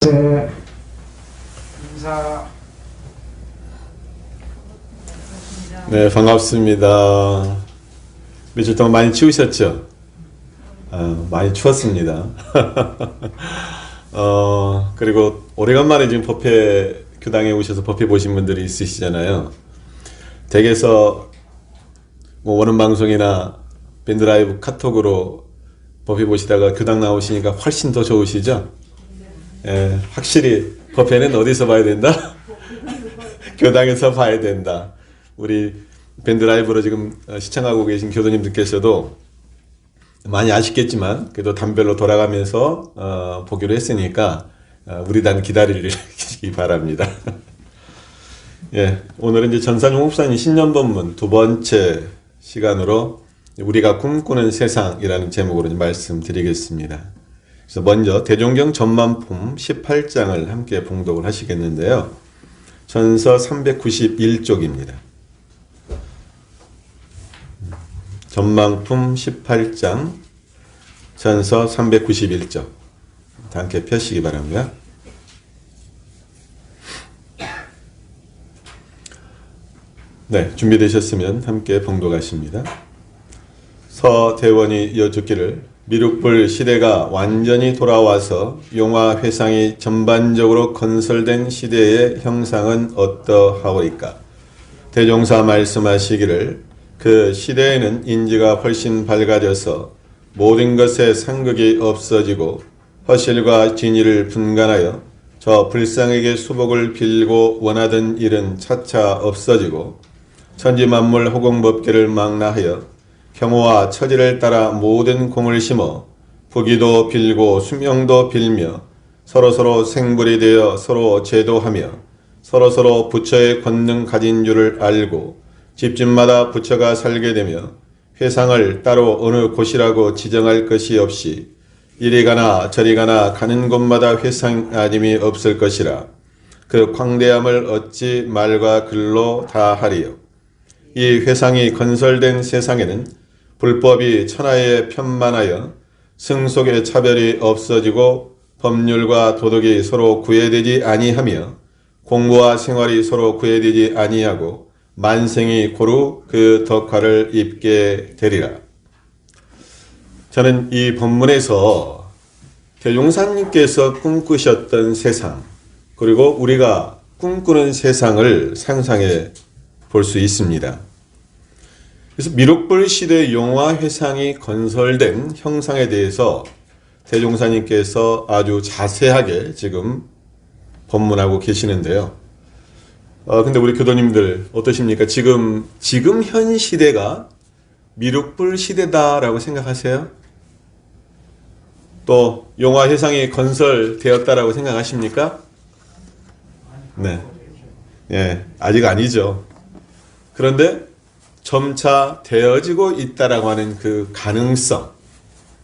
네, 인사. 네, 반갑습니다. 며칠 동안 많이 추우셨죠? 많이 추웠습니다. 그리고 오래간만에 지금 법회 교당에 오셔서 법회 보신 분들이 있으시잖아요. 댁에서 뭐 원음 방송이나 밴드라이브 카톡으로 법회 보시다가 교당 나오시니까 훨씬 더 좋으시죠? 예, 확실히 법회는 어디서 봐야 된다? 교당에서 봐야 된다. 우리 밴드라이브로 지금 시청하고 계신 교도님들께서도 많이 아쉽겠지만 그래도 단별로 돌아가면서 보기로 했으니까 우리 단 기다리시기 바랍니다. 예, 오늘은 이제 전산용 목사님 신년본문 두 번째 시간으로 우리가 꿈꾸는 세상이라는 제목으로 말씀드리겠습니다. 그래서 먼저 대종경 전만품 18장을 함께 봉독을 하시겠는데요. 전서 391쪽입니다. 전만품 18장 전서 391쪽 함께 펴시기 바랍니다. 네, 준비되셨으면 함께 봉독하십니다. 서대원이 여쭙기를 미륵불 시대가 완전히 돌아와서 용화 회상이 전반적으로 건설된 시대의 형상은 어떠하오이까? 대종사 말씀하시기를 그 시대에는 인지가 훨씬 밝아져서 모든 것에 상극이 없어지고 허실과 진의를 분간하여 저 불상에게 수복을 빌고 원하던 일은 차차 없어지고 천지만물 호공법계를 망라하여 경호와 처지를 따라 모든 공을 심어 부귀도 빌고 수명도 빌며 서로서로 생불이 되어 서로 제도하며 서로서로 부처의 권능 가진 줄을 알고 집집마다 부처가 살게 되며 회상을 따로 어느 곳이라고 지정할 것이 없이 이리 가나 저리 가나 가는 곳마다 회상 아님이 없을 것이라. 그 광대함을 어찌 말과 글로 다 하리요. 이 회상이 건설된 세상에는 불법이 천하에 편만하여 승속의 차별이 없어지고 법률과 도덕이 서로 구애되지 아니하며 공부와 생활이 서로 구애되지 아니하고 만생이 고루 그 덕화를 입게 되리라. 저는 이 본문에서 대종사님께서 꿈꾸셨던 세상, 그리고 우리가 꿈꾸는 세상을 상상해 볼 수 있습니다. 그래서 미륵불 시대 용화 회상이 건설된 형상에 대해서 대종사님께서 아주 자세하게 지금 법문하고 계시는데요. 근데 우리 교도님들 어떠십니까? 지금 현 시대가 미륵불 시대다라고 생각하세요? 또 용화 회상이 건설되었다라고 생각하십니까? 네. 예, 아직 아니죠. 그런데 점차 되어지고 있다라고 하는 그 가능성,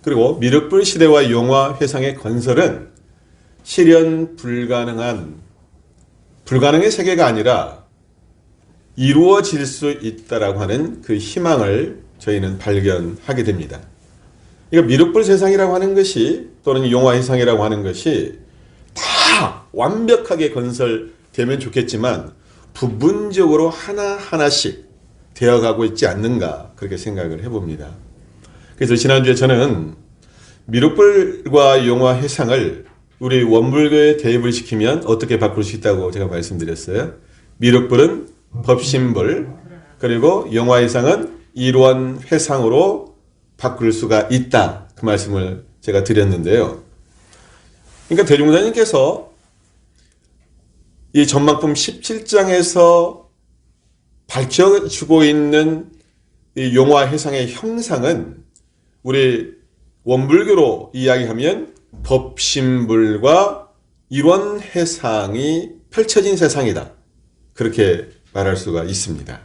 그리고 미륵불 시대와 용화 회상의 건설은 실현 불가능의 세계가 아니라 이루어질 수 있다라고 하는 그 희망을 저희는 발견하게 됩니다. 그러니까 미륵불 세상이라고 하는 것이 또는 용화 회상이라고 하는 것이 다 완벽하게 건설되면 좋겠지만 부분적으로 하나하나씩 되어가고 있지 않는가 그렇게 생각을 해봅니다. 그래서 지난주에 저는 미륵불과 용화 회상을 우리 원불교에 대입을 시키면 어떻게 바꿀 수 있다고 제가 말씀드렸어요. 미륵불은 법신불, 그리고 용화 회상은 일원 회상으로 바꿀 수가 있다, 그 말씀을 제가 드렸는데요. 그러니까 대종사님께서 이 전만품 17장에서 밝혀주고 있는 이 용화 회상의 형상은 우리 원불교로 이야기하면 법신불과 일원 회상이 펼쳐진 세상이다, 그렇게 말할 수가 있습니다.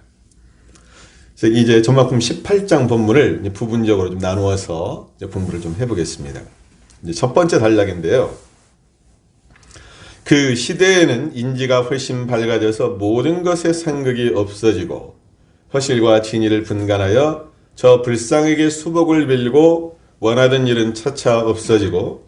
그래서 이제 전만품 18장 본문을 부분적으로 좀 나누어서 공부를 좀 해보겠습니다. 이제 첫 번째 단락인데요. 그 시대에는 인지가 훨씬 밝아져서 모든 것의 상극이 없어지고 허실과 진의를 분간하여 저 불상에게 수복을 빌고 원하던 일은 차차 없어지고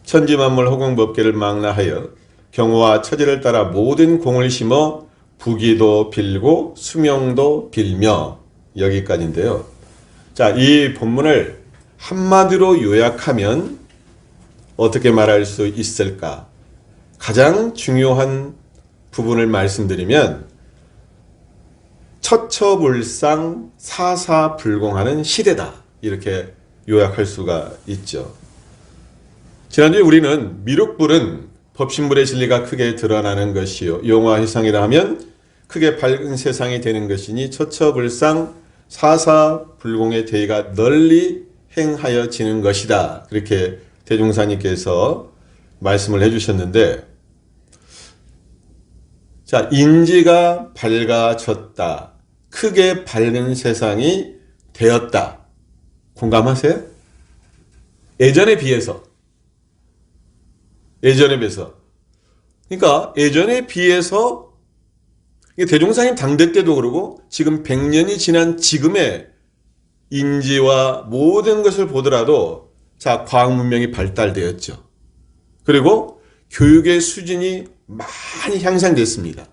천지만물 허공법계를 망라하여 경호와 처지를 따라 모든 공을 심어 부귀도 빌고 수명도 빌며 여기까지인데요. 자, 이 본문을 한마디로 요약하면 어떻게 말할 수 있을까? 가장 중요한 부분을 말씀드리면 처처불상 사사불공하는 시대다. 이렇게 요약할 수가 있죠. 지난주에 우리는 미륵불은 법신불의 진리가 크게 드러나는 것이요 용화회상이라 하면 크게 밝은 세상이 되는 것이니 처처불상 사사불공의 대의가 널리 행하여지는 것이다. 그렇게 대종사님께서 말씀을 해주셨는데, 자, 인지가 밝아졌다. 크게 밝은 세상이 되었다. 공감하세요? 예전에 비해서. 그러니까 예전에 비해서 대종사님 당대 때도 그러고 지금 100년이 지난 지금의 인지와 모든 것을 보더라도 자, 과학 문명이 발달되었죠. 그리고 교육의 수준이 많이 향상됐습니다.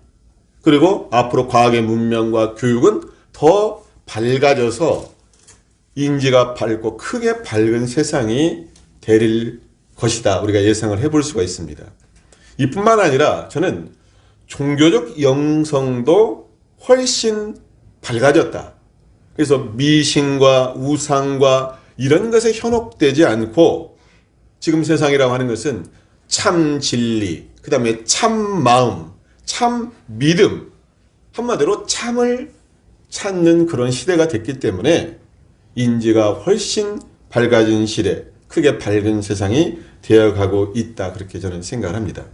그리고 앞으로 과학의 문명과 교육은 더 밝아져서 인지가 밝고 크게 밝은 세상이 될 것이다. 우리가 예상을 해볼 수가 있습니다. 이뿐만 아니라 저는 종교적 영성도 훨씬 밝아졌다. 그래서 미신과 우상과 이런 것에 현혹되지 않고 지금 세상이라고 하는 것은 참 진리, 그 다음에 참 마음, 참 믿음, 한마디로 참을 찾는 그런 시대가 됐기 때문에 인지가 훨씬 밝아진 시대, 크게 밝은 세상이 되어가고 있다. 그렇게 저는 생각을 합니다.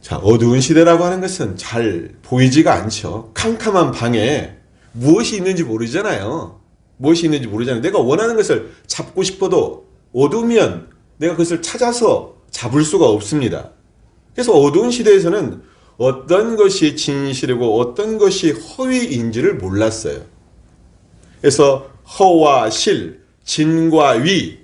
자, 어두운 시대라고 하는 것은 잘 보이지가 않죠. 캄캄한 방에 무엇이 있는지 모르잖아요. 내가 원하는 것을 잡고 싶어도 어두우면 내가 그것을 찾아서 잡을 수가 없습니다. 그래서 어두운 시대에서는 어떤 것이 진실이고 어떤 것이 허위인지를 몰랐어요. 그래서 허와 실, 진과 위.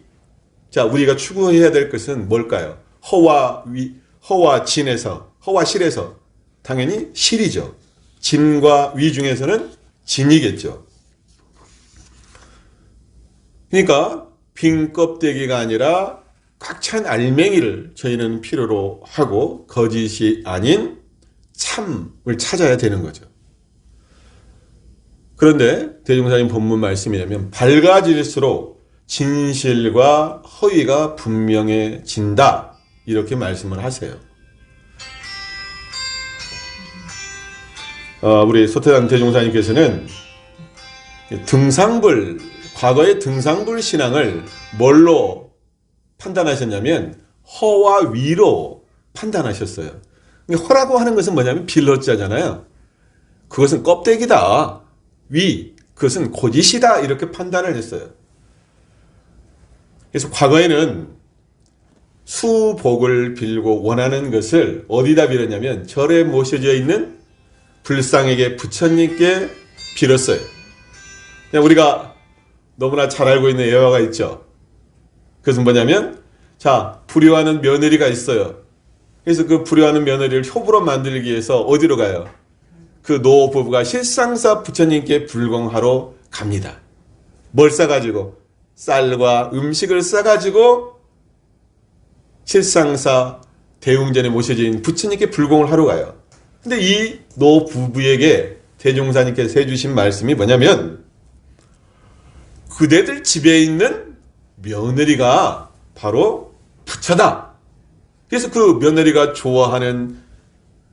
자, 우리가 추구해야 될 것은 뭘까요? 허와 실에서 당연히 실이죠. 진과 위 중에서는 진이겠죠. 그러니까 빈 껍데기가 아니라 꽉 찬 알맹이를 저희는 필요로 하고 거짓이 아닌 참을 찾아야 되는 거죠. 그런데 대종사님 본문 말씀이라면 밝아질수록 진실과 허위가 분명해진다. 이렇게 말씀을 하세요. 우리 소태단 대종사님께서는 과거의 등상불 신앙을 뭘로 판단하셨냐면 허와 위로 판단하셨어요. 허라고 하는 것은 뭐냐면 빌러자잖아요. 그것은 껍데기다. 그것은 고짓이다. 이렇게 판단을 했어요. 그래서 과거에는 수복을 빌고 원하는 것을 어디다 빌었냐면 절에 모셔져 있는 불상에게 부처님께 빌었어요. 우리가 너무나 잘 알고 있는 예화가 있죠. 그것은 뭐냐면 불효하는 며느리가 있어요. 그래서 그 불효하는 며느리를 효부로 만들기 위해서 어디로 가요? 그 노부부가 실상사 부처님께 불공하러 갑니다. 뭘 싸가지고? 쌀과 음식을 싸가지고 실상사 대웅전에 모셔져 있는 부처님께 불공을 하러 가요. 근데 이 노부부에게 대종사님께서 해주신 말씀이 뭐냐면 그대들 집에 있는 며느리가 바로 부처다. 그래서 그 며느리가 좋아하는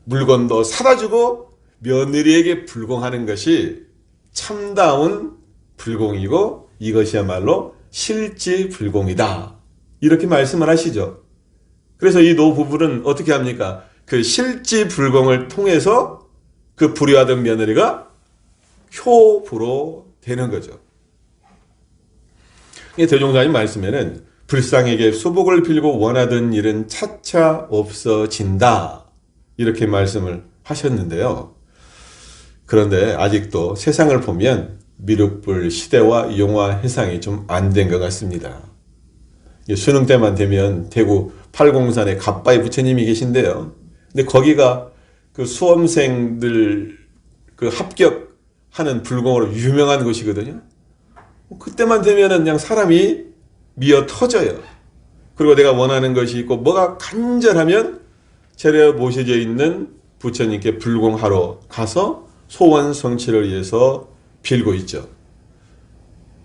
물건도 사다 주고 며느리에게 불공하는 것이 참다운 불공이고 이것이야말로 실지불공이다. 이렇게 말씀을 하시죠. 그래서 이 노부부는 어떻게 합니까? 그 실지불공을 통해서 그 불효하던 며느리가 효부로 되는 거죠. 대종사님 말씀에는 불상에게 수복을 빌고 원하던 일은 차차 없어진다. 이렇게 말씀을 하셨는데요. 그런데 아직도 세상을 보면 미륵불 시대와 용화 해상이 좀 안 된 것 같습니다. 수능 때만 되면 대구 팔공산에 갑바의 부처님이 계신데요. 근데 거기가 그 수험생들 그 합격하는 불공으로 유명한 곳이거든요. 그때만 되면은 그냥 사람이 미어 터져요. 그리고 내가 원하는 것이 있고 뭐가 간절하면 제려 모셔져 있는 부처님께 불공하러 가서 소원 성취를 위해서 빌고 있죠.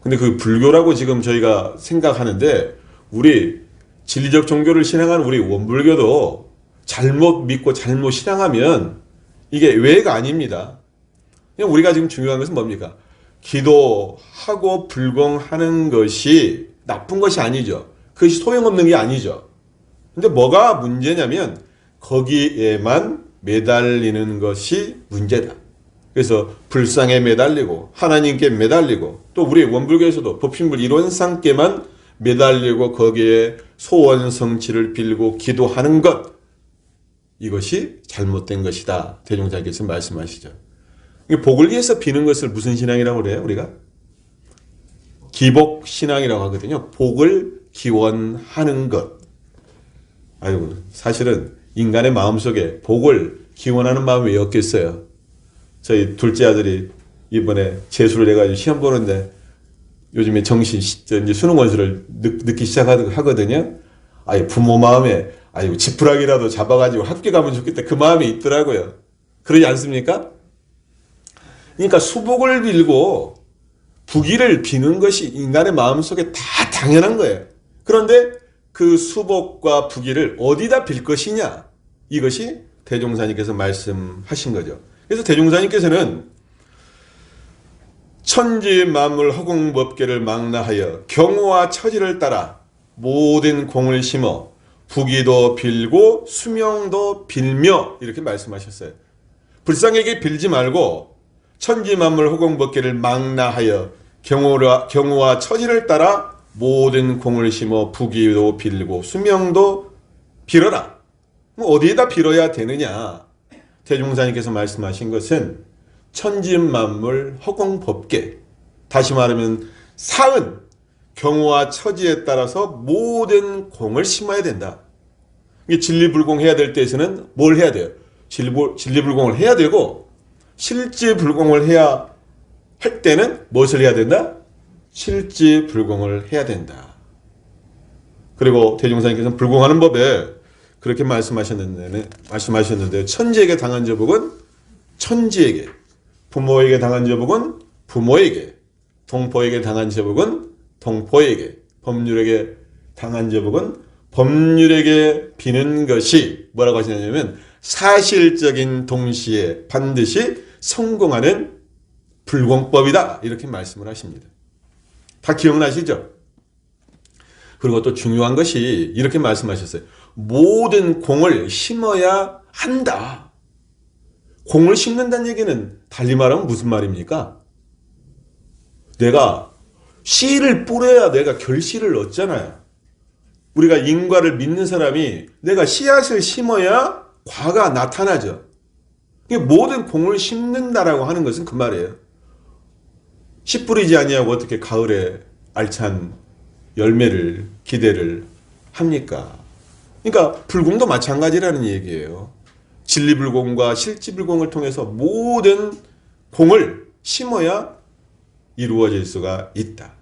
근데 그 불교라고 지금 저희가 생각하는데 우리 진리적 종교를 신앙하는 우리 원불교도 잘못 믿고 잘못 신앙하면 이게 외가 아닙니다. 그냥 우리가 지금 중요한 것은 뭡니까? 기도하고 불공하는 것이 나쁜 것이 아니죠. 그것이 소용없는 게 아니죠. 근데 뭐가 문제냐면 거기에만 매달리는 것이 문제다. 그래서 불상에 매달리고 하나님께 매달리고 또 우리 원불교에서도 법신불 이론상께만 매달리고 거기에 소원 성취를 빌고 기도하는 것, 이것이 잘못된 것이다. 대종사께서 말씀하시죠. 복을 위해서 비는 것을 무슨 신앙이라고 그래요? 우리가 기복신앙이라고 하거든요. 복을 기원하는 것. 아이고, 사실은 인간의 마음속에 복을 기원하는 마음이 왜 없겠어요? 저희 둘째 아들이 이번에 재수를 해가지고 시험 보는데 요즘에 이제 수능 원수를 늦기 시작하거든요. 아이, 부모 마음에 아이고 지푸라기라도 잡아가지고 합격하면 좋겠다, 그 마음이 있더라고요. 그러지 않습니까? 그러니까 수복을 빌고 부귀를 비는 것이 인간의 마음속에 다 당연한 거예요. 그런데 그 수복과 부귀를 어디다 빌 것이냐, 이것이 대종사님께서 말씀하신 거죠. 그래서 대종사님께서는 천지 만물 허공법계를 망라하여 경우와 처지를 따라 모든 공을 심어 부귀도 빌고 수명도 빌며, 이렇게 말씀하셨어요. 불상에게 빌지 말고 천지 만물 허공법계를 망라하여 경우와 처지를 따라 모든 공을 심어 부귀도 빌고 수명도 빌어라. 어디에다 빌어야 되느냐? 대종사님께서 말씀하신 것은 천지 만물 허공법계, 다시 말하면 사은 경우와 처지에 따라서 모든 공을 심어야 된다. 이게 진리불공해야 될 때에서는 뭘 해야 돼요? 진리불공을 해야 되고, 실지불공을 해야 할 때는 무엇을 해야 된다? 실지불공을 해야 된다. 그리고 대종사님께서는 불공하는 법에 그렇게 말씀하셨는데 천지에게 당한 저복은 천지에게, 부모에게 당한 저복은 부모에게, 동포에게 당한 저복은 동포에게, 법률에게 당한 저복은 법률에게 비는 것이 뭐라고 하시냐면 사실적인 동시에 반드시 성공하는 불공법이다, 이렇게 말씀을 하십니다. 다 기억나시죠? 그리고 또 중요한 것이 이렇게 말씀하셨어요. 모든 공을 심어야 한다. 공을 심는다는 얘기는 달리 말하면 무슨 말입니까? 내가 씨를 뿌려야 내가 결실을 얻잖아요. 우리가 인과를 믿는 사람이 내가 씨앗을 심어야 과가 나타나죠. 모든 공을 심는다라고 하는 것은 그 말이에요. 씨 뿌리지 아니하고 어떻게 가을에 알찬 열매를 기대를 합니까? 그러니까 불공도 마찬가지라는 얘기예요. 진리불공과 실지불공을 통해서 모든 공을 심어야 이루어질 수가 있다.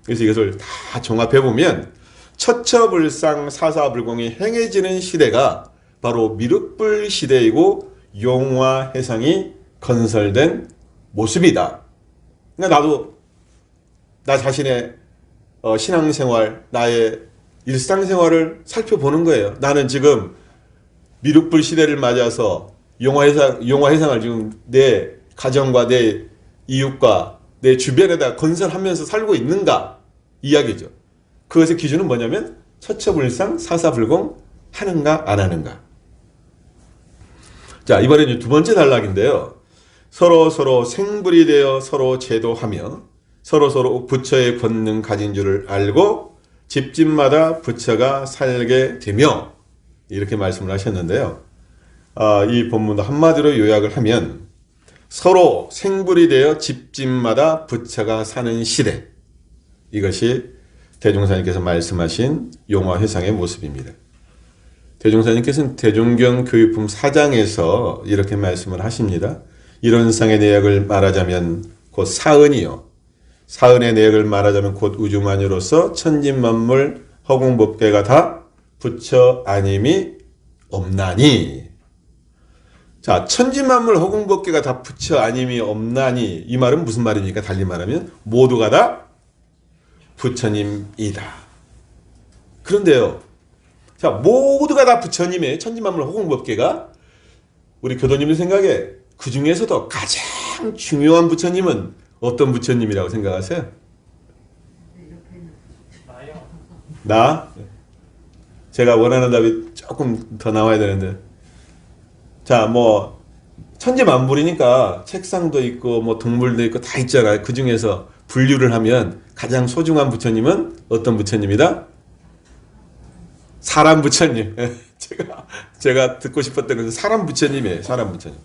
그래서 이것을 다 종합해보면 처처불상 사사불공이 행해지는 시대가 바로 미륵불 시대이고 용화해상이 건설된 모습이다. 그러니까 나 자신의 신앙생활, 나의 일상생활을 살펴보는 거예요. 나는 지금 미륵불 시대를 맞아서 용화해상을 지금 내 가정과 내 이웃과 내 주변에다 건설하면서 살고 있는가, 이야기죠. 그것의 기준은 뭐냐면 처처불상 사사불공 하는가 안 하는가. 자, 이번에는 두 번째 단락인데요. 서로 생불이 되어 서로 제도하며 서로 부처의 권능 가진 줄을 알고 집집마다 부처가 살게 되며, 이렇게 말씀을 하셨는데요. 이 본문도 한마디로 요약을 하면 서로 생불이 되어 집집마다 부처가 사는 시대, 이것이 대종사님께서 말씀하신 용화회상의 모습입니다. 대종사님께서는 대종경 교육품 4장에서 이렇게 말씀을 하십니다. 이런 상의 내역을 말하자면 곧 사은이요. 사은의 내역을 말하자면 곧 우주만유로서 천진만물 허공법계가 다 부처 아님이 없나니. 자, 천진만물 허공법계가 다 부처 아님이 없나니, 이 말은 무슨 말입니까? 달리 말하면 모두가 다 부처님이다. 그런데요, 자, 모두가 다 부처님의 천진만물 허공법계가 우리 교도님의 생각에 그 중에서도 가장 중요한 부처님은 어떤 부처님이라고 생각하세요? 나? 제가 원하는 답이 조금 더 나와야 되는데, 자, 뭐 천지만물이니까 책상도 있고 뭐 동물도 있고 다 있잖아요. 그 중에서 분류를 하면 가장 소중한 부처님은 어떤 부처님이다? 사람 부처님. 제가 듣고 싶었던 것은 사람 부처님이에요. 사람 부처님.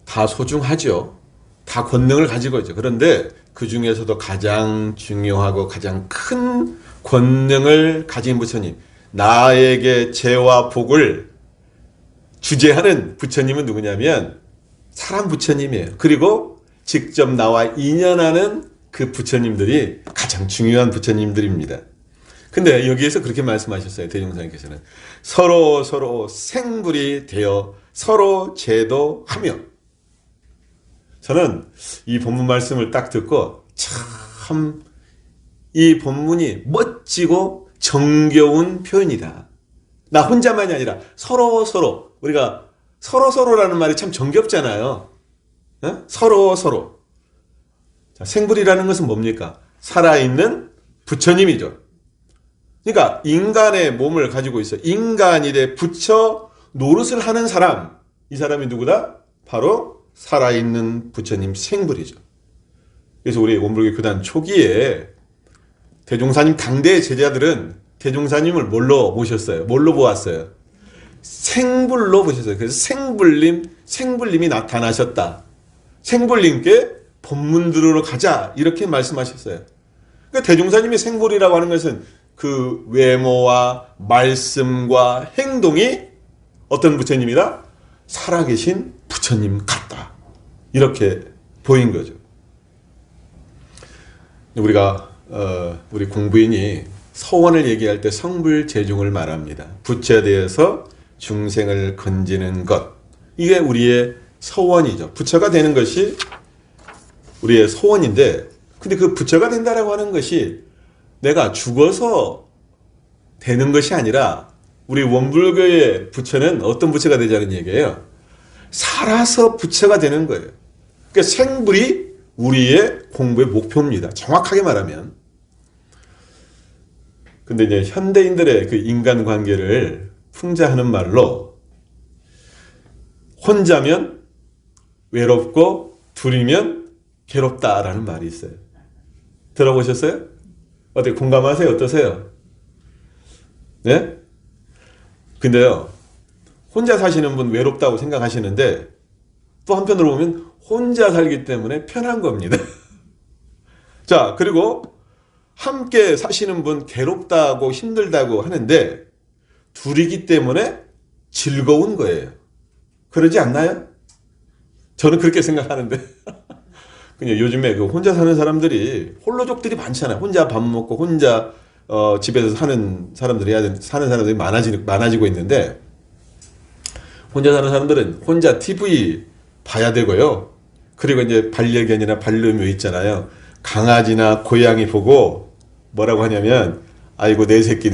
다 소중하죠. 다 권능을 가지고 있죠. 그런데 그 중에서도 가장 중요하고 가장 큰 권능을 가진 부처님, 나에게 죄와 복을 주재하는 부처님은 누구냐면 사람 부처님이에요. 그리고 직접 나와 인연하는 그 부처님들이 가장 중요한 부처님들입니다. 근데 여기에서 그렇게 말씀하셨어요. 대종사님께서는 서로 생불이 되어 서로 제도하며. 저는 이 본문 말씀을 딱 듣고 참 이 본문이 멋지고 정겨운 표현이다. 나 혼자만이 아니라 서로 우리가 서로라는 말이 참 정겹잖아요. 어? 서로. 자, 생불이라는 것은 뭡니까? 살아있는 부처님이죠. 그러니까 인간의 몸을 가지고 있어. 인간이 돼 부처 노릇을 하는 사람. 이 사람이 누구다? 바로 살아있는 부처님 생불이죠. 그래서 우리 원불교 교단 초기에 대종사님 당대의 제자들은 대종사님을 뭘로 모셨어요? 뭘로 보았어요? 생불로 보셨어요. 그래서 생불님이 나타나셨다. 생불님께 법문 들으러 가자. 이렇게 말씀하셨어요. 그러니까 대종사님이 생불이라고 하는 것은 그 외모와 말씀과 행동이 어떤 부처님이다? 살아계신 부처님 같다. 이렇게 보인 거죠. 우리 공부인이 서원을 얘기할 때 성불재중을 말합니다. 부처에 대해서 중생을 건지는 것. 이게 우리의 서원이죠. 부처가 되는 것이 우리의 소원인데, 근데 그 부처가 된다라고 하는 것이 내가 죽어서 되는 것이 아니라 우리 원불교의 부처는 어떤 부처가 되자는 얘기예요? 살아서 부처가 되는 거예요. 그러니까 생불이 우리의 공부의 목표입니다. 정확하게 말하면. 근데 이제 현대인들의 그 인간관계를 풍자하는 말로 혼자면 외롭고 둘이면 괴롭다라는 말이 있어요. 들어보셨어요? 어떻게 공감하세요? 어떠세요? 네? 근데요, 혼자 사시는 분 외롭다고 생각하시는데 또 한편으로 보면 혼자 살기 때문에 편한 겁니다. 자, 그리고 함께 사시는 분 괴롭다고 힘들다고 하는데 둘이기 때문에 즐거운 거예요. 그러지 않나요? 저는 그렇게 생각하는데. 그냥 요즘에 그 혼자 사는 사람들이 홀로족들이 많잖아요. 혼자 밥 먹고 혼자 집에서 사는 사람들이 많아지고 있는데, 혼자 사는 사람들은 혼자 TV 봐야 되고요. 그리고 이제 반려견이나 반려묘 있잖아요. 강아지나 고양이 보고 뭐라고 하냐면 아이고 내 새끼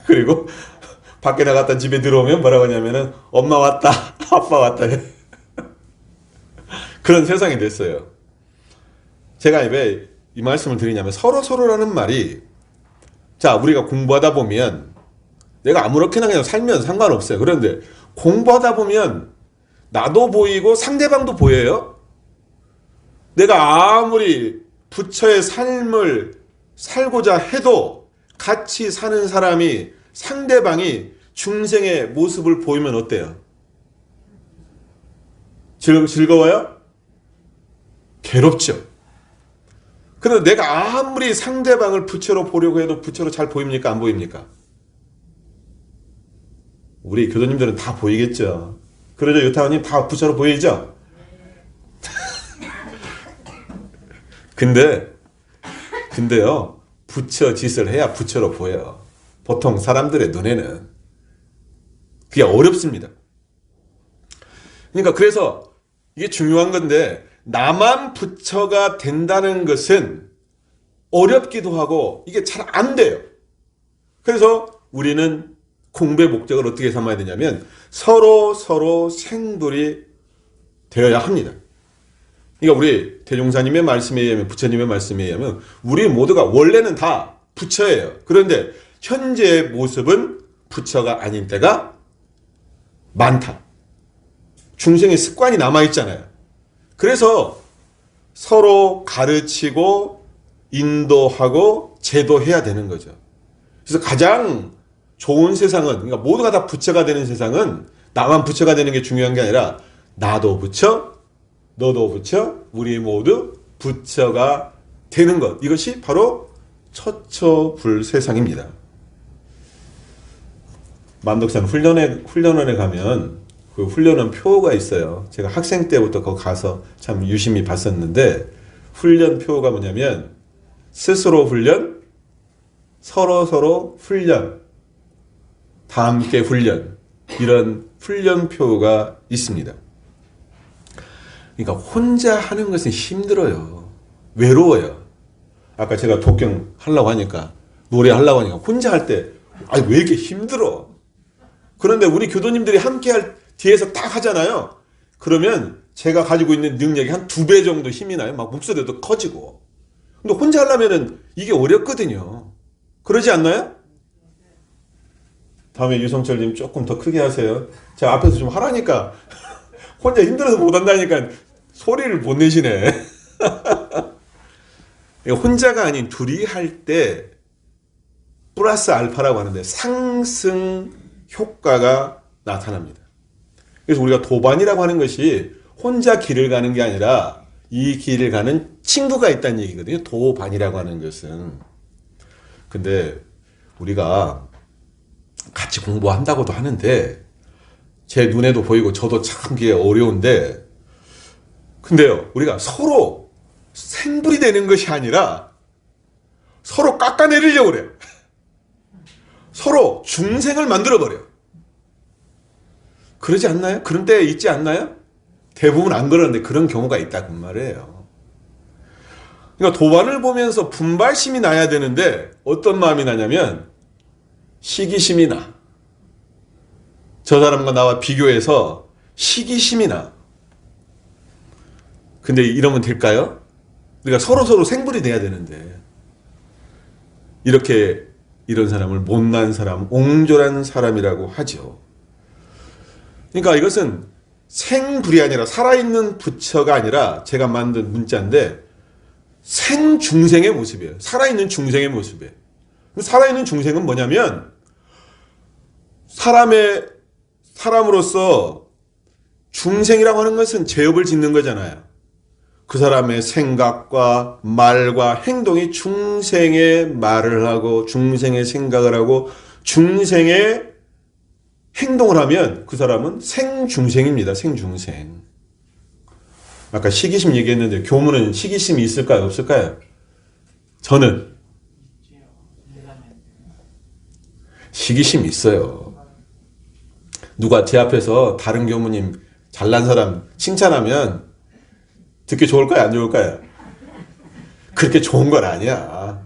그리고 밖에 나갔다 집에 들어오면 뭐라고 하냐면은 엄마 왔다 아빠 왔다 그런 세상이 됐어요. 제가 왜 이 말씀을 드리냐면 서로라는 말이, 자, 우리가 공부하다 보면 내가 아무렇게나 그냥 살면 상관없어요. 그런데 공부하다 보면 나도 보이고 상대방도 보여요. 내가 아무리 부처의 삶을 살고자 해도 같이 사는 사람이, 상대방이 중생의 모습을 보이면 어때요? 즐거워요? 괴롭죠. 그런데 내가 아무리 상대방을 부처로 보려고 해도 부처로 잘 보입니까? 안 보입니까? 우리 교도님들은 다 보이겠죠. 그러죠? 유타원님 다 부처로 보이죠? 근데요, 부처 짓을 해야 부처로 보여요. 보통 사람들의 눈에는. 그게 어렵습니다. 그러니까 그래서 이게 중요한 건데, 나만 부처가 된다는 것은 어렵기도 하고, 이게 잘 안 돼요. 그래서 우리는 공부의 목적을 어떻게 삼아야 되냐면, 서로 생불이 되어야 합니다. 그러니까 우리 대종사님의 말씀에 의하면, 부처님의 말씀에 의하면 우리 모두가 원래는 다 부처예요. 그런데 현재의 모습은 부처가 아닌 때가 많다. 중생의 습관이 남아있잖아요. 그래서 서로 가르치고 인도하고 제도해야 되는 거죠. 그래서 가장 좋은 세상은, 그러니까 모두가 다 부처가 되는 세상은 나만 부처가 되는 게 중요한 게 아니라 나도 부처, 너도 부처, 우리 모두 부처가 되는 것. 이것이 바로 처처불 세상입니다. 만덕산 훈련원에 가면 그 훈련원 표가 있어요. 제가 학생 때부터 거기 가서 참 유심히 봤었는데, 훈련 표가 뭐냐면 스스로 훈련, 서로 훈련, 다 함께 훈련, 이런 훈련표가 있습니다. 그러니까 혼자 하는 것은 힘들어요. 외로워요. 아까 제가 독경 하려고 하니까, 노래 하려고 하니까 혼자 할 때 왜 이렇게 힘들어? 그런데 우리 교도님들이 함께 뒤에서 딱 하잖아요. 그러면 제가 가지고 있는 능력이 한 2배 정도 힘이 나요. 막 목소리도 커지고. 근데 혼자 하려면은 이게 어렵거든요. 그러지 않나요? 다음에 유성철님 조금 더 크게 하세요. 제가 앞에서 좀 하라니까. 혼자 힘들어서 못한다니까 소리를 못 내시네. 혼자가 아닌 둘이 할 때 플러스 알파라고 하는데 상승 효과가 나타납니다. 그래서 우리가 도반이라고 하는 것이 혼자 길을 가는 게 아니라 이 길을 가는 친구가 있다는 얘기거든요. 도반이라고 하는 것은. 근데 우리가 같이 공부한다고도 하는데 제 눈에도 보이고 저도 참 그게 어려운데, 근데요, 우리가 서로 생불이 되는 것이 아니라 서로 깎아내리려고 그래요. 서로 중생을 만들어버려요. 그러지 않나요? 그런 때 있지 않나요? 대부분 안 그러는데 그런 경우가 있다고 말이에요. 그러니까 도반을 보면서 분발심이 나야 되는데 어떤 마음이 나냐면 시기심이 나. 저 사람과 나와 비교해서 시기심이 나. 근데 이러면 될까요? 우리가 서로 생불이 돼야 되는데, 이런 사람을 못난 사람, 옹졸한 사람이라고 하죠. 그러니까 이것은 생불이 아니라 살아있는 부처가 아니라 제가 만든 문자인데 생중생의 모습이에요. 살아있는 중생의 모습이에요. 살아있는 중생은 뭐냐면 사람으로서 중생이라고 하는 것은 죄업을 짓는 거잖아요. 그 사람의 생각과 말과 행동이 중생의 말을 하고 중생의 생각을 하고 중생의 행동을 하면 그 사람은 생중생입니다. 생중생. 아까 시기심 얘기했는데 교문은 시기심이 있을까요? 없을까요? 저는 시기심이 있어요. 누가 제 앞에서 다른 교무님 잘난 사람 칭찬하면 듣기 좋을까요? 안 좋을까요? 그렇게 좋은 건 아니야.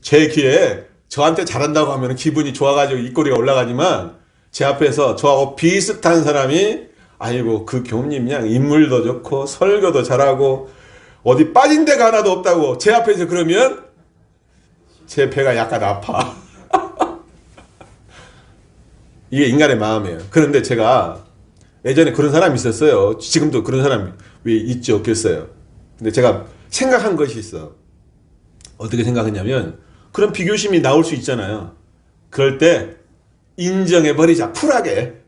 제 귀에 저한테 잘한다고 하면 기분이 좋아가지고 입꼬리가 올라가지만 제 앞에서 저하고 비슷한 사람이 아이고 그 교무님 그냥 인물도 좋고 설교도 잘하고 어디 빠진 데가 하나도 없다고 제 앞에서 그러면 제 배가 약간 아파. 이게 인간의 마음이에요. 그런데 제가 예전에 그런 사람이 있었어요. 지금도 그런 사람이 왜 있지 없겠어요. 근데 제가 생각한 것이 있어. 어떻게 생각했냐면 그런 비교심이 나올 수 있잖아요. 그럴 때 인정해버리자. 쿨하게.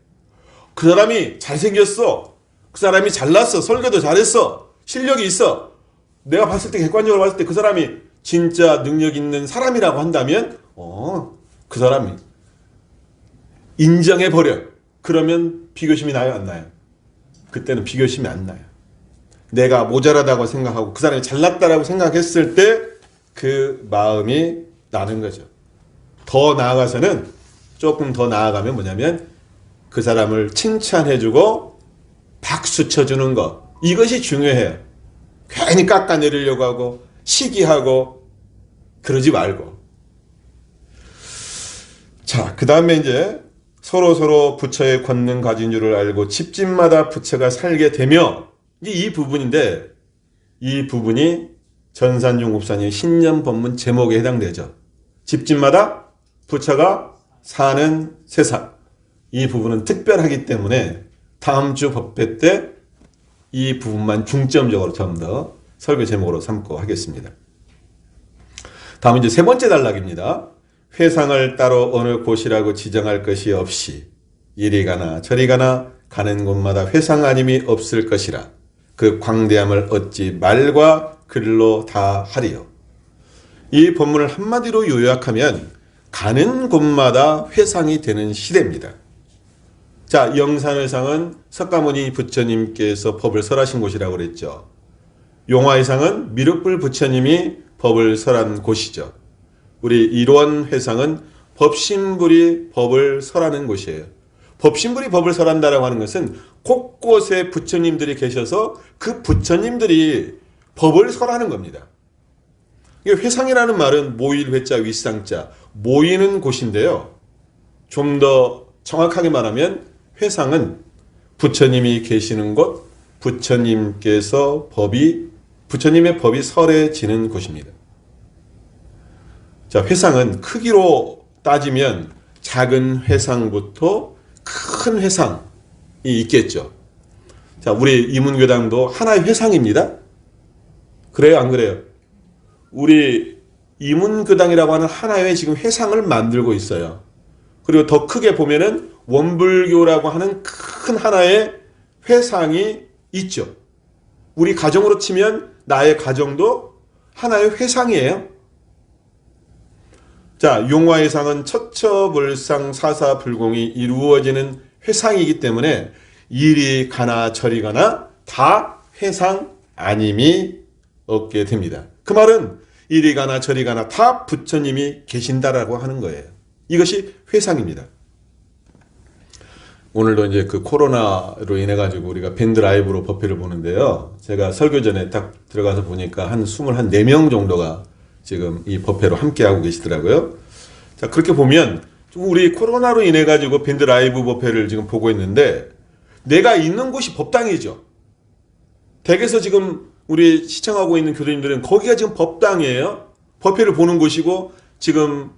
그 사람이 잘생겼어. 그 사람이 잘났어. 설교도 잘했어. 실력이 있어. 내가 봤을 때 객관적으로 봤을 때 그 사람이 진짜 능력 있는 사람이라고 한다면 그 사람이 인정해버려. 그러면 비교심이 나요, 안 나요? 그때는 비교심이 안 나요. 내가 모자라다고 생각하고 그 사람이 잘났다라고 생각했을 때 그 마음이 나는 거죠. 더 나아가서는, 조금 더 나아가면 뭐냐면 그 사람을 칭찬해주고 박수 쳐주는 것, 이것이 중요해요. 괜히 깎아내리려고 하고 시기하고 그러지 말고. 자, 그 다음에 이제 서로 부처의 권능 가진 줄을 알고 집집마다 부처가 살게 되며, 이 부분인데, 이 부분이 전산중 곱사님 신년 법문 제목에 해당되죠. 집집마다 부처가 사는 세상. 이 부분은 특별하기 때문에 다음 주 법회 때 이 부분만 중점적으로 좀 더 설교 제목으로 삼고 하겠습니다. 다음은 이제 세 번째 단락입니다. 회상을 따로 어느 곳이라고 지정할 것이 없이 이리 가나 저리 가나 가는 곳마다 회상 아님이 없을 것이라. 그 광대함을 어찌 말과 글로 다 하리요. 이 본문을 한마디로 요약하면 가는 곳마다 회상이 되는 시대입니다. 자, 영산회상은 석가모니 부처님께서 법을 설하신 곳이라고 그랬죠. 용화회상은 미륵불 부처님이 법을 설한 곳이죠. 우리 일원회상은 법신불이 법을 설하는 곳이에요. 법신불이 법을 설한다라고 하는 것은 곳곳에 부처님들이 계셔서 그 부처님들이 법을 설하는 겁니다. 회상이라는 말은 모일 회자 윗상자, 모이는 곳인데요. 좀 더 정확하게 말하면 회상은 부처님이 계시는 곳, 부처님께서 부처님의 법이 설해지는 곳입니다. 자, 회상은 크기로 따지면 작은 회상부터 큰 회상이 있겠죠. 자, 우리 이문교당도 하나의 회상입니다. 그래요, 안 그래요? 우리 이문교당이라고 하는 하나의 지금 회상을 만들고 있어요. 그리고 더 크게 보면은 원불교라고 하는 큰 하나의 회상이 있죠. 우리 가정으로 치면 나의 가정도 하나의 회상이에요. 자, 용화회상은 처처불상 사사불공이 이루어지는 회상이기 때문에 이리 가나 저리 가나 다 회상 아님이 얻게 됩니다. 그 말은 이리 가나 저리 가나 다 부처님이 계신다라고 하는 거예요. 이것이 회상입니다. 오늘도 이제 그 코로나로 인해 가지고 우리가 밴드 라이브로 법회를 보는데요. 제가 설교 전에 딱 들어가서 보니까 한 24명 정도가 지금 이 법회로 함께하고 계시더라고요. 자, 그렇게 보면 우리 코로나로 인해 가지고 밴드 라이브 법회를 지금 보고 있는데, 내가 있는 곳이 법당이죠. 댁에서 지금 우리 시청하고 있는 교도님들은 거기가 지금 법당이에요. 법회를 보는 곳이고 지금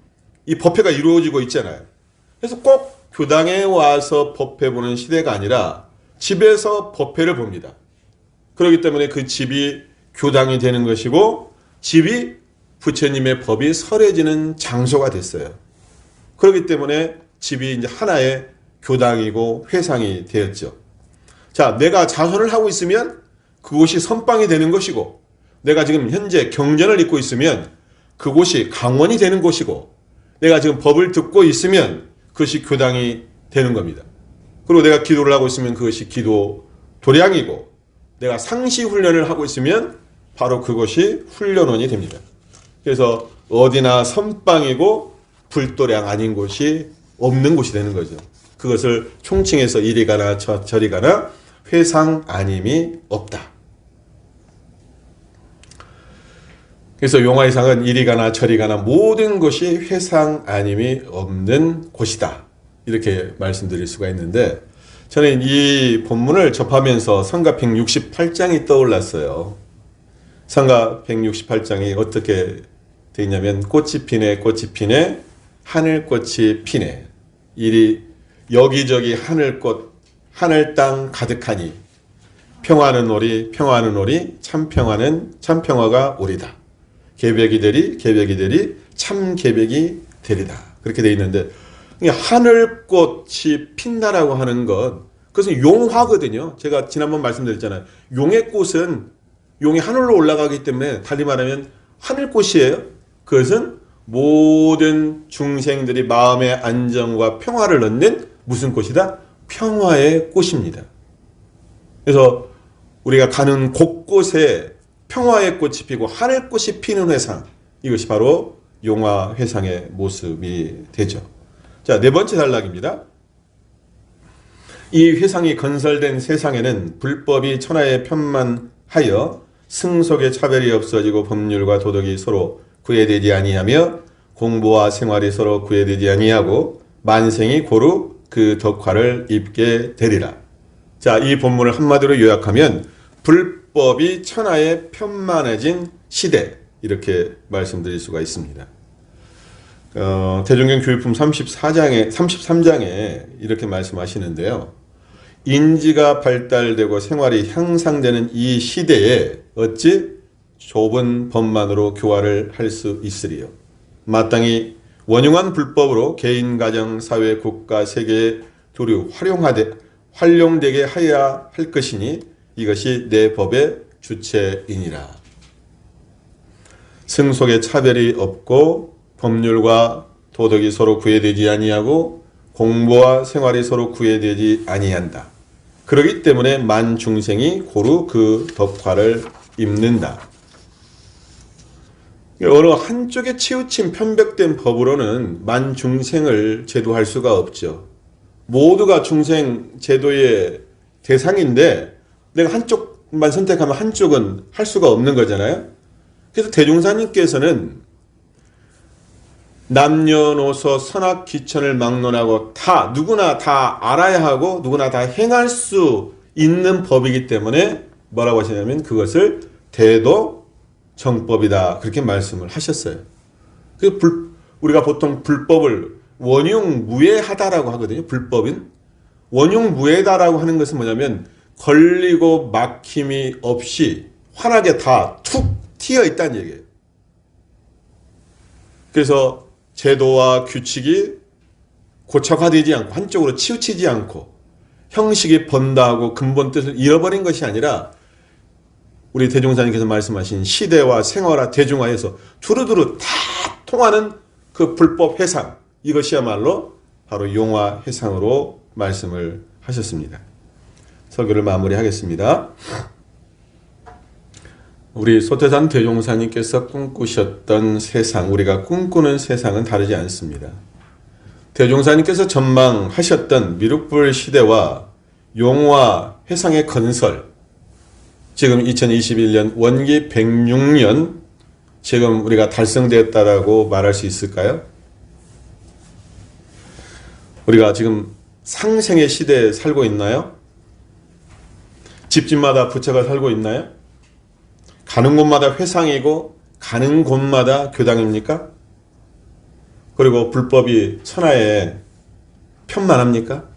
이 법회가 이루어지고 있잖아요. 그래서 꼭 교당에 와서 법회 보는 시대가 아니라 집에서 법회를 봅니다. 그렇기 때문에 그 집이 교당이 되는 것이고 집이 부처님의 법이 설해지는 장소가 됐어요. 그렇기 때문에 집이 이제 하나의 교당이고 회상이 되었죠. 자, 내가 자선을 하고 있으면 그곳이 선방이 되는 것이고, 내가 지금 현재 경전을 읽고 있으면 그곳이 강원이 되는 곳이고, 내가 지금 법을 듣고 있으면 그것이 교당이 되는 겁니다. 그리고 내가 기도를 하고 있으면 그것이 기도 도량이고, 내가 상시 훈련을 하고 있으면 바로 그것이 훈련원이 됩니다. 그래서 어디나 선방이고 불도량 아닌 곳이 없는 곳이 되는 거죠. 그것을 총칭해서 이리 가나 저리 가나 회상 아님이 없다. 그래서 용화회상은 이리 가나 저리 가나 모든 것이 회상 아님이 없는 곳이다. 이렇게 말씀드릴 수가 있는데, 저는 이 본문을 접하면서 성가 168장이 떠올랐어요. 성가 168장이 어떻게 되어 있냐면, 꽃이 피네 하늘꽃이 피네, 이리 여기저기 하늘꽃 하늘 땅 가득하니 평화는 오리 참평화는 참평화가 오리다. 계백이 되리 참 계백이 되리다. 그렇게 되어 있는데, 하늘꽃이 핀다라고 하는 것, 그것은 용화거든요. 제가 지난번 말씀드렸잖아요. 용의 꽃은 용이 하늘로 올라가기 때문에, 달리 말하면 하늘꽃이에요. 그것은 모든 중생들이 마음의 안정과 평화를 얻는 무슨 꽃이다? 평화의 꽃입니다. 그래서 우리가 가는 곳곳에 평화의 꽃이 피고 하늘꽃이 피는 회상, 이것이 바로 용화회상의 모습이 되죠. 자, 네 번째 단락입니다. 이 회상이 건설된 세상에는 불법이 천하에 편만하여 승속의 차별이 없어지고 법률과 도덕이 서로 구애되지 아니하며 공부와 생활이 서로 구애되지 아니하고 만생이 고루 그 덕화를 입게 되리라. 자, 이 본문을 한마디로 요약하면 불법이 천하에 편만해진 시대, 이렇게 말씀드릴 수가 있습니다. 대종경 교육품 33장에 이렇게 말씀하시는데요. 인지가 발달되고 생활이 향상되는 이 시대에 어찌 좁은 법만으로 교화를 할 수 있으리요. 마땅히 원흉한 불법으로 개인, 가정, 사회, 국가, 세계에 도류 활용되게 하여야 할 것이니 이것이 내 법의 주체이니라. 승속의 차별이 없고 법률과 도덕이 서로 구애되지 아니하고 공부와 생활이 서로 구애되지 아니한다. 그렇기 때문에 만 중생이 고루 그 덕화를 입는다. 어느 한쪽에 치우친 편벽된 법으로는 만 중생을 제도할 수가 없죠. 모두가 중생 제도의 대상인데 내가 한쪽만 선택하면 한쪽은 할 수가 없는 거잖아요. 그래서 대종사님께서는 남녀노소 선악귀천을 막론하고 누구나 다 알아야 하고 누구나 다 행할 수 있는 법이기 때문에 뭐라고 하시냐면 그것을 대도정법이다, 그렇게 말씀을 하셨어요. 우리가 보통 불법을 원흉무예하다라고 하거든요. 불법인 원흉무예다라고 하는 것은 뭐냐면 걸리고 막힘이 없이 환하게 다 툭 튀어 있다는 얘기예요. 그래서 제도와 규칙이 고착화되지 않고 한쪽으로 치우치지 않고 형식이 번다하고 근본 뜻을 잃어버린 것이 아니라 우리 대종사님께서 말씀하신 시대와 생활화 대중화해서 두루두루 다 통하는 그 불법 회상, 이것이야말로 바로 용화 회상으로 말씀을 하셨습니다. 설교를 마무리하겠습니다. 우리 소태산 대종사님께서 꿈꾸셨던 세상, 우리가 꿈꾸는 세상은 다르지 않습니다. 대종사님께서 전망하셨던 미륵불 시대와 용화 회상의 건설, 지금 2021년 원기 106년 지금 우리가 달성되었다라고 말할 수 있을까요? 우리가 지금 상생의 시대에 살고 있나요? 집집마다 부처가 살고 있나요? 가는 곳마다 회상이고 가는 곳마다 교당입니까? 그리고 불법이 천하에 편만합니까?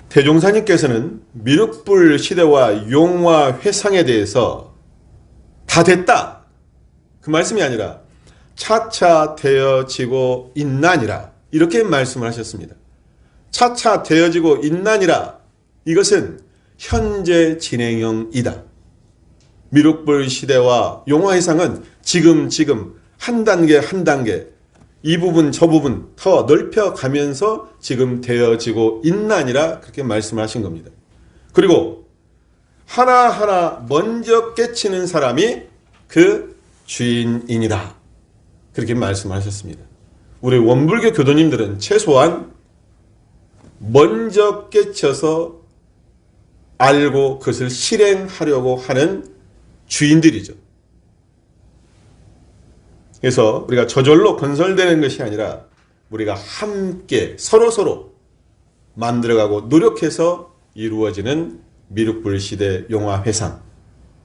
대종사님께서는 미륵불 시대와 용화 회상에 대해서 다 됐다, 그 말씀이 아니라 차차 되어지고 있나니라, 이렇게 말씀을 하셨습니다. 차차 되어지고 있나니라, 이것은 현재 진행형이다. 미륵불 시대와 용화 회상은 지금 한 단계 한 단계 이 부분 저 부분 더 넓혀가면서 지금 되어지고 있나니라, 그렇게 말씀을 하신 겁니다. 그리고 하나하나 먼저 깨치는 사람이 그 주인이다, 그렇게 말씀하셨습니다. 우리 원불교 교도님들은 최소한 먼저 깨쳐서 알고 그것을 실행하려고 하는 주인들이죠. 그래서 우리가 저절로 건설되는 것이 아니라 우리가 함께 서로 만들어가고 노력해서 이루어지는 미륵불 시대 용화 회상,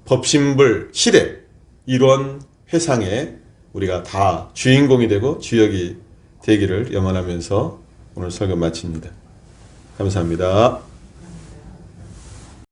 법신불 시대 이런 회상에 우리가 다 주인공이 되고 주역이 되기를 염원하면서 오늘 설교 마칩니다. 감사합니다.